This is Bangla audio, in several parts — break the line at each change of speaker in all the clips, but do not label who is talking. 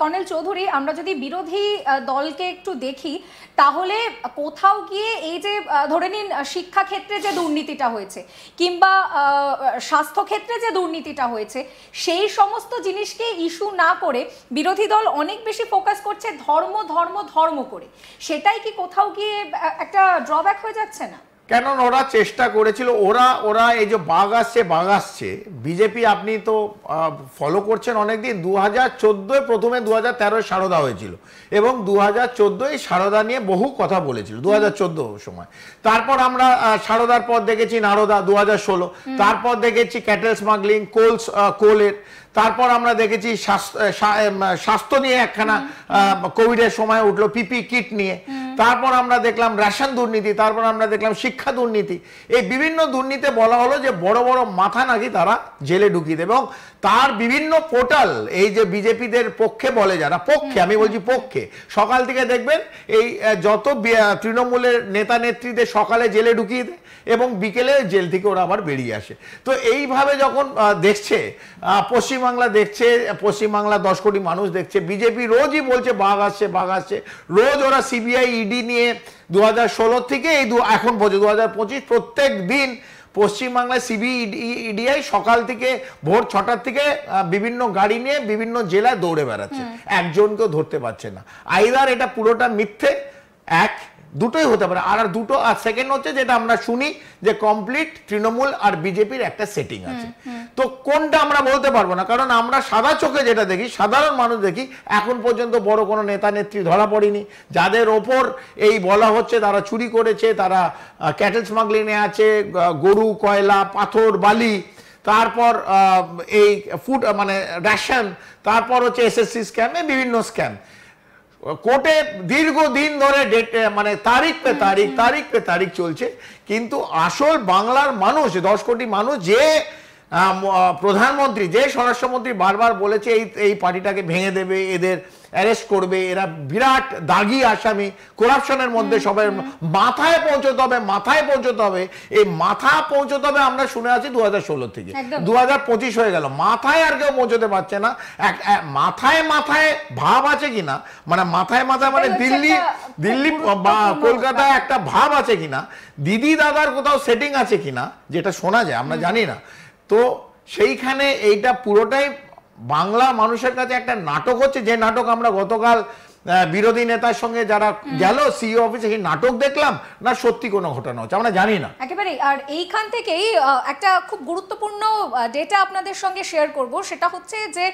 কর্নেল চৌধুরী, আমরা যদি বিরোধী দলকে একটু দেখি তাহলে কোথাও গিয়ে এই যে ধরে নিন শিক্ষা ক্ষেত্রে যে দুর্নীতিটা হয়েছে কিংবা স্বাস্থ্য ক্ষেত্রে যে দুর্নীতিটা হয়েছে, সেই সমস্ত জিনিসকে ইস্যু না করে বিরোধী দল অনেক বেশি ফোকাস করছে ধর্ম ধর্ম ধর্ম করে। সেটাই কি কোথাও গিয়ে একটা ড্রব্যাক হয়ে যাচ্ছে না?
কেন ওরা চেষ্টা করেছিল, ওরা এই যে বাঘ আসছে বিজেপি, আপনি তো ফলো করছেন অনেকদিন। 2014 প্রথমে 2013 সারদা হয়েছিল এবং 2014 সারদা নিয়ে বহু কথা বলেছিল 2014 সময়। তারপর আমরা সারদার পর দেখেছি নারদা 2016, তারপর দেখেছি ক্যাটেল স্মাগলিং, কোলের, তারপর আমরা দেখেছি স্বাস্থ্য নিয়ে একখানা কোভিডের সময় উঠলো পিপি কিট নিয়ে, তারপর আমরা দেখলাম রেশন দুর্নীতি, তারপর আমরা দেখলাম শিক্ষা দুর্নীতি। এই বিভিন্ন দুর্নীতি বলা হলো যে বড় বড় মাথা নাকি তারা জেলে ঢুকিয়ে দেবে, এবং তার বিভিন্ন পোর্টাল এই যে বিজেপিদের পক্ষে বলে, যারা পক্ষে, আমি বলছি পক্ষে, সকাল থেকে দেখবেন এই যত তৃণমূলের নেতা নেত্রীদের সকালে জেলে ঢুকিয়ে দেয় এবং বিকেলে জেল থেকে ওরা আবার বেরিয়ে আসে। তো এইভাবে যখন দেখছে পশ্চিমবাংলা, দেখছে পশ্চিমবাংলা 10 কোটি মানুষ দেখছে, বিজেপি রোজই বলছে বাঘ আসছে, রোজ ওরা সিবিআই ইডি নিয়ে 2016 থেকে এই এখন পর্যন্ত 2025 প্রত্যেক দিন পশ্চিমবাংলায় সিবিআই সকাল থেকে ভোর 6টার থেকে বিভিন্ন গাড়ি নিয়ে বিভিন্ন জেলায় দৌড়ে বেড়াচ্ছে, একজনকেও ধরতে পারছে না। আইদার এটা পুরোটা মিথ্যে, দুটোই হতে পারে, আর দুটো, আর সেকেন্ড হচ্ছে যেটা আমরা শুনি যে কমপ্লিট তৃণমূল আর বিজেপির একটা সেটিং আছে। তো কোনটা আমরা বলতে পারবো না, কারণ আমরা সাদা চোখে যেটা দেখি, সাধারণ মানুষ দেখি, এখন পর্যন্ত বড় কোনো নেতা নেত্রী ধরা পড়েনি যাদের ওপর এই বলা হচ্ছে তারা চুরি করেছে, তারা ক্যাটেল স্মাগলিংয়ে আছে, গরু, কয়লা, পাথর, বালি, তারপর এই ফুড মানে রেশন, তারপর হচ্ছে এসএসসি স্ক্যাম, বিভিন্ন স্ক্যাম। কোর্টে দীর্ঘদিন ধরে মানে তারিখ পে তারিখ চলছে, কিন্তু আসল বাংলার মানুষ, 10 কোটি মানুষ, যে প্রধানমন্ত্রী, যে স্বরাষ্ট্রমন্ত্রী বারবার বলেছে এই পার্টিটাকে ভেঙে দেবে, এদের অ্যারেস্ট করবে, এরা বিরাট দাগি আসামি, করাপশনের মধ্যে সবাই মাথায় পৌঁছতে হবে, এই মাথা পৌঁছতে হবে। আমরা শুনে আছি 2016 থেকে 2025 হয়ে গেল, মাথায় আর কেউ পৌঁছতে পারছে না। মাথায় ভাব আছে কিনা, মানে মাথায় মানে দিল্লি বা কলকাতায় একটা ভাব আছে কিনা, দিদি দাদার কোথাও সেটিং আছে কিনা, যেটা শোনা যায়, আমরা জানি না। তো সেইখানে এইটা পুরোটাই বাংলা মানুষের কাছে একটা নাটক হচ্ছে, যে নাটক আমরা গতকাল বিরোধী নেতার সঙ্গে যারা গেল সিইও অফিসে, সেই নাটক দেখলাম না সত্যি কোনো ঘটনা হচ্ছে, আমরা জানি না
একেবারেই। আর এইখান থেকেই একটা খুব গুরুত্বপূর্ণ ডেটা আপনাদের সঙ্গে শেয়ার করব, সেটা হচ্ছে যে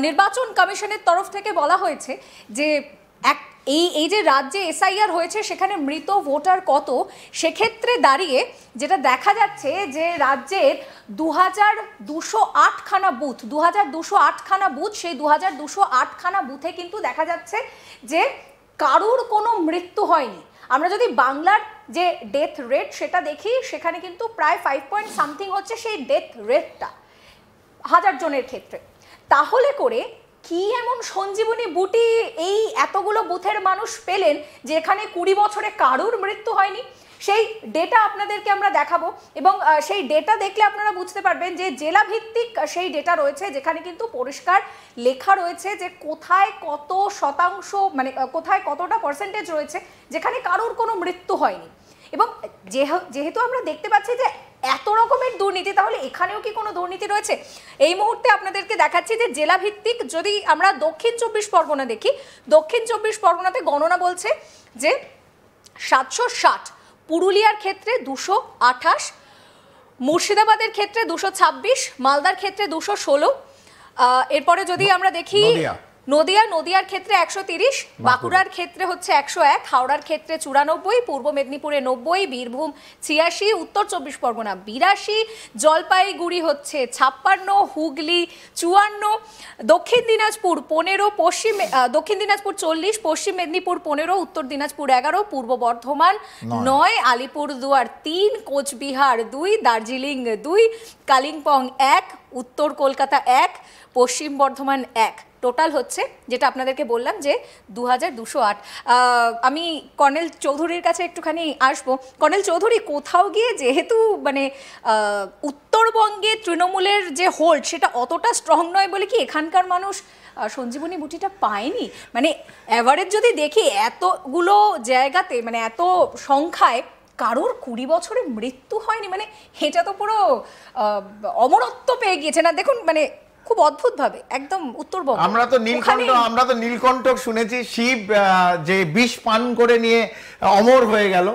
নির্বাচন কমিশনের তরফ থেকে বলা হয়েছে যে এই যে রাজ্যে এসআইআর হয়েছে সেখানে মৃত ভোটার কত, সেক্ষেত্রে দাঁড়িয়ে যেটা দেখা যাচ্ছে যে রাজ্যের 2208খানা বুথ, 2208খানা বুথ, সেই 2208খানা বুথে কিন্তু দেখা যাচ্ছে যে কারুর কোনো মৃত্যু হয়নি। আমরা যদি বাংলার যে ডেথ রেট সেটা দেখি, সেখানে কিন্তু প্রায় 5 হচ্ছে সেই ডেথ রেটটা 1000 জনের ক্ষেত্রে। তাহলে করে কি এমন সঞ্জীবনী বুটি এই এতগুলো বুথের মানুষ পেলেন যেখানে 20 বছরে কারুর মৃত্যু হয়নি? সেই ডেটা আপনাদেরকে আমরা দেখাবো, এবং সেই ডেটা দেখলে আপনারা বুঝতে পারবেন যে জেলা ভিত্তিক সেই ডেটা রয়েছে, যেখানে কিন্তু পরিষ্কার লেখা রয়েছে যে কোথায় কত শতাংশ, মানে কোথায় কতটা পার্সেন্টেজ রয়েছে যেখানে কারুর কোনো মৃত্যু হয়নি। এবং যেহেতু আমরা দেখতে পাচ্ছি যে এত রকমের দুর্নীতি, তাহলে এখানেও কি কোনো দুর্নীতি রয়েছে? এই মুহূর্তে আপনাদেরকে দেখাচ্ছি যে জেলা ভিত্তিক যদি আমরা দক্ষিণ 24 পরগনা দেখি, দক্ষিণ 24 পরগনাতে গণনা বলছে যে 760, পুরুলিয়ার ক্ষেত্রে 228, মুর্শিদাবাদের ক্ষেত্রে 226, মালদার ক্ষেত্রে 216, এরপরে যদি আমরা দেখি নদিয়ার ক্ষেত্রে 130, বাঁকুড়ার ক্ষেত্রে হচ্ছে 101, হাওড়ার ক্ষেত্রে 94, পূর্ব মেদিনীপুরে 90, বীরভূম 86, উত্তর 24 পরগনা 82, জলপাইগুড়ি হচ্ছে 56, হুগলি 54, দক্ষিণ দিনাজপুর 15, দক্ষিণ দিনাজপুর 40, পশ্চিম মেদিনীপুর 15, উত্তর দিনাজপুর 11, পূর্ব বর্ধমান 9, আলিপুরদুয়ার 3, কোচবিহার 2, দার্জিলিং 2, কালিম্পং 1, উত্তর কলকাতা 1, পশ্চিম বর্ধমান 1। টোটাল হচ্ছে যেটা আপনাদেরকে বললাম যে 2208। আমি কর্নেল চৌধুরীর কাছে একটুখানি আসবো। কর্নেল চৌধুরী, কোথাও গিয়ে যেহেতু মানে উত্তরবঙ্গে তৃণমূলের যে হোল্ড সেটা অতটা স্ট্রং নয় বলে কি এখানকার মানুষ সঞ্জীবনী বুটিটা পায়নি? মানে এভারেজ যদি দেখি এতগুলো জায়গাতে, মানে এত সংখ্যায় কারোর 20 বছরে মৃত্যু হয়নি, মানে এটা তো পুরো অমরত্ব পেয়ে গিয়েছে না? দেখুন মানে খুব অদ্ভুত ভাবে একদম উত্তরবঙ্গ।
আমরা তো নীলকণ্ঠক শুনেছি, শিব যে বিষ পান করে নিয়ে অমর হয়ে গেল।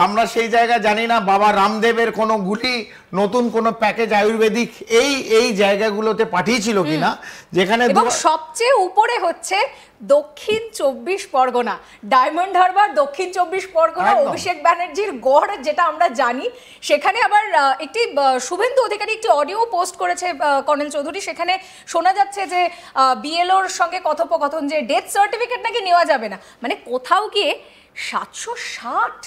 আমরা সেই জায়গা জানি না বাবা রামদেবের কোনো গুলি, নতুন কোনো প্যাকেজ আয়ুর্বেদিক এই জায়গাগুলোতে পাঠিয়েছিল কিনা, যেখানে
সবচেয়ে উপরে হচ্ছে দক্ষিণ 24 পরগনা, ডায়মন্ড হারবার, দক্ষিণ 24 পরগনা, অভিষেক ব্যানার্জির গড় যেটা আমরা জানি। সেখানে আবার একটি শুভেন্দু অধিকারী একটি অডিও পোস্ট করেছে কর্নেল চৌধুরী, সেখানে শোনা যাচ্ছে যে বিএলওর সঙ্গে কথোপকথন, যে ডেথ সার্টিফিকেট নাকি নেওয়া যাবে না। মানে কোথাও গিয়ে 760,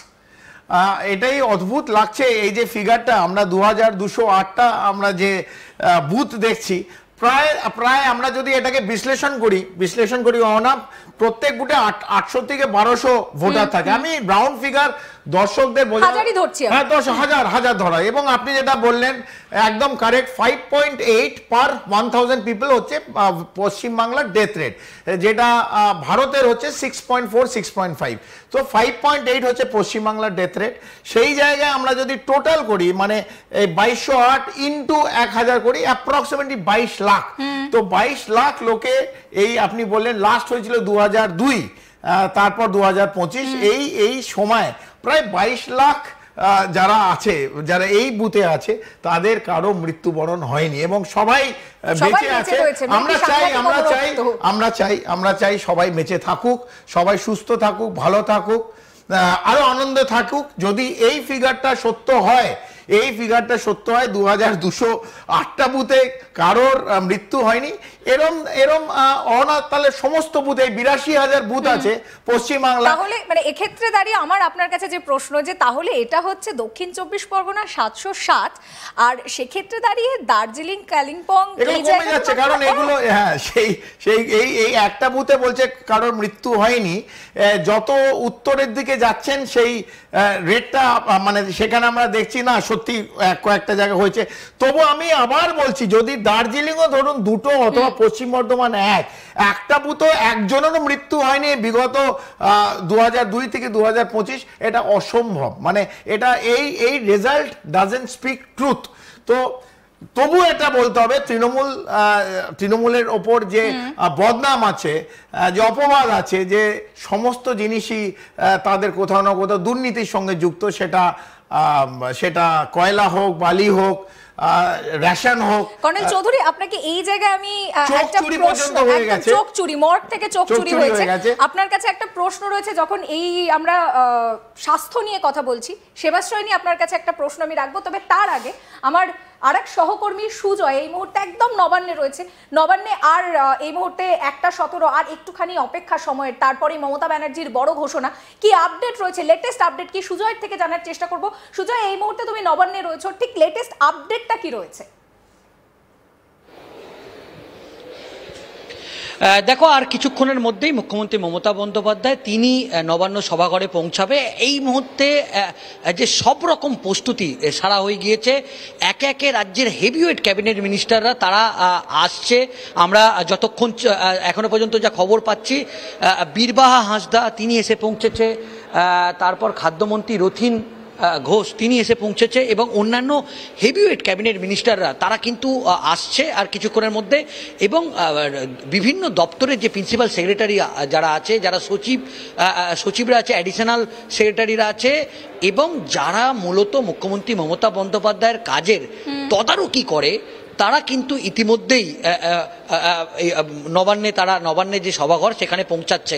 এটাই অদ্ভুত লাগছে এই যে ফিগারটা। আমরা 2208টা আমরা যে বুথ দেখছি, প্রায় আমরা যদি এটাকে বিশ্লেষণ করি অনাপ, প্রত্যেক বুথে 800 থেকে 1200 ভোটার থাকে। আমি রাউন্ড ফিগার দর্শকদের
হাজারই ধরছি,
হ্যাঁ 10,000 ধরা। এবং আপনি যেটা বললেন একদম কারেক্ট, 5.8 পার 1000 পিপল হচ্ছে পশ্চিমবাংলার ডেথ রেট, যেটা ভারতের হচ্ছে 6.4 6.5। তো 5.8 হচ্ছে পশ্চিমবাংলার ডেথ রেট। সেই জায়গায় আমরা যদি টোটাল করি, মানে 2208 ইন্টু 1000 করি, অ্যাপ্রক্সিমেটলি 22 লাখ। তো 22 লাখ লোকে, এই আপনি বললেন লাস্ট হয়েছিল 2002, তারপর 2025, এই সময় প্রায় 22 লাখ যারা আছে, যারা এই বুথে আছে, তাদের কারো মৃত্যুবরণ হয়নি এবং সবাই বেঁচে আছে। আমরা চাই সবাই বেঁচে থাকুক, সবাই সুস্থ থাকুক, ভালো থাকুক, আরো আনন্দে থাকুক। যদি এই ফিগারটা সত্য হয়, 2208টা বুথে কারোর মৃত্যু হয়নি, এরম তাহলে সমস্ত বুথে 82,000 বুথ আছে পশ্চিমবাংলা।
তাহলে মানে এক্ষেত্রে দাঁড়িয়ে আমার আপনার কাছে যে প্রশ্ন, যে তাহলে এটা হচ্ছে দক্ষিণ 24 পরগনা 760, আর সেক্ষেত্রে দাঁড়িয়ে দার্জিলিং, কালিম্পং
কমে যাচ্ছে, কারণ এগুলো এই একটা বুথে বলছে কারোর মৃত্যু হয়নি। যত উত্তরের দিকে যাচ্ছেন সেই রেটটা, মানে সেখানে আমরা দেখছি না সত্যি কয়েকটা জায়গা হয়েছে। তবু আমি আবার বলছি, যদি দার্জিলিংও ধরুন 2টো অথবা পশ্চিম বর্ধমান একটা বুথও একজনেরও মৃত্যু হয়নি বিগত 2002 থেকে 2025, এটা অসম্ভব। মানে এটা এই রেজাল্ট ডাজন্ট স্পিক ট্রুথ। তো তবু এটা বলতে হবে, তৃণমূলের ওপর যে বদনাম আছে, যে অপবাদ আছে, যে সমস্ত জিনিসই তাদের কোথাও না কোথাও দুর্নীতির সঙ্গে যুক্ত, সেটা কয়লা হোক, বালি হোক, রেশন হোক।
কর্নেল চৌধুরী, আপনাকে এই জায়গায় আমি একটা প্রশ্ন, চোখ চুরি, মর্গ থেকে চোখ চুরি হয়েছে, আপনার কাছে একটা প্রশ্ন রয়েছে। যখন এই আমরা স্বাস্থ্য নিয়ে কথা বলছি, সেবাশ্রয় নিয়ে আপনার কাছে একটা প্রশ্ন আমি রাখবো। তবে তার আগে আমার আরেক সহকর্মী সুজয় এই মুহূর্তে একদম নবান্নে রয়েছে। নবান্নে আর এই মুহূর্তে 1:17, আর একটুখানি অপেক্ষা সময়ের, তারপরে মমতা ব্যানার্জির বড় ঘোষণা। কি আপডেট রয়েছে, লেটেস্ট আপডেট কি সুজয়ের থেকে জানার চেষ্টা করব। সুজয়, এই মুহূর্তে তুমি নবান্নে রয়েছো, ঠিক লেটেস্ট আপডেটটা কি রয়েছে?
দেখো, আর কিছুক্ষণের মধ্যেই মুখ্যমন্ত্রী মমতা বন্দ্যোপাধ্যায় তিনি নবান্ন সভাঘরে পৌঁছাবে। এই মুহূর্তে যে সব রকম প্রস্তুতি সারা হয়ে গিয়েছে, একে একে রাজ্যের হেভিওয়েট ক্যাবিনেট মিনিস্টাররা তারা আসছে। আমরা যতক্ষণ এখনো পর্যন্ত যা খবর পাচ্ছি, বীরবাহা হাঁসদা তিনি এসে পৌঁছেছে, তারপর খাদ্যমন্ত্রী রথীন ঘোষ তিনি এসে পৌঁছেছে, এবং অন্যান্য হেভিওয়েট ক্যাবিনেট মিনিস্টাররা তারা কিন্তু আসছে আর কিছুক্ষণের মধ্যে। এবং বিভিন্ন দপ্তরের যে প্রিন্সিপাল সেক্রেটারি যারা আছে, যারা সচিবরা আছে, অ্যাডিশনাল সেক্রেটারিরা আছে, এবং যারা মূলত মুখ্যমন্ত্রী মমতা বন্দ্যোপাধ্যায়ের কাজের তদারকি করে, তারা কিন্তু ইতিমধ্যেই নবান্নে যে সভাঘর সেখানে পৌঁছাচ্ছে।